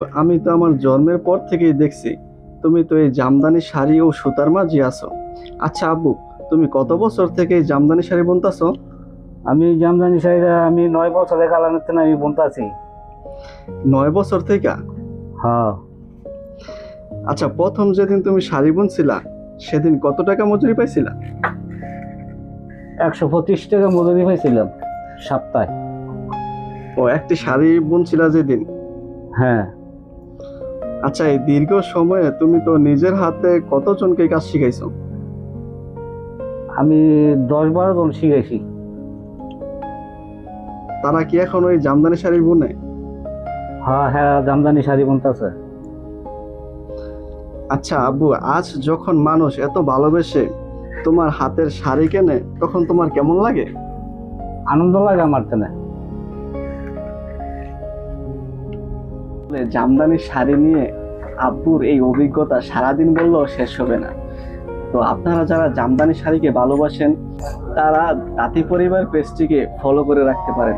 আমি তো আমার জন্মের পর থেকেই দেখছি তুমি তো এই জামদানি শাড়ি ও সুতার মাঝি আছো। আচ্ছা আব্বু, তুমি কত বছর থেকে এই জামদানি শাড়ি বুনতাছো? আমি জামদানি শাড়িটা আমি 9 বছরের কালানের থেকে আমি বুনতাছি। 9 বছর থেকে? হ্যাঁ। আচ্ছা, প্রথম যেদিন তুমি শাড়ি বুনছিলা সেদিন কত টাকা মজুরি পাইছিলা? 125 টাকা মজুরি পাইছিলাম সপ্তাহে। ও, একটি শাড়ি বুনছিলা যেদিন? হ্যাঁ। আচ্ছা, এই দীর্ঘ সময়ে তুমি তো নিজের হাতে কতজনকে কাজ শিখাইছো? আমি 10-12 জন শিখেছি। তারা কি এখন ওই জামদানি শাড়ি বুনে? হ্যাঁ হ্যাঁ, জামদানি শাড়ি বুনতাছে। আচ্ছা আব্বু, আজ যখন মানুষ এত ভালোবেসে তোমার হাতের শাড়ি কেনে তখন তোমার কেমন লাগে? আনন্দ লাগে আমার তেনে। জামদানি শাড়ি নিয়ে আব্বুর এই অভিজ্ঞতা সারাদিন বললেও শেষ হবে না। তো আপনারা যারা জামদানি শাড়িকে ভালোবাসেন তারা তাঁতি পরিবার পেজটিকে ফলো করে রাখতে পারেন।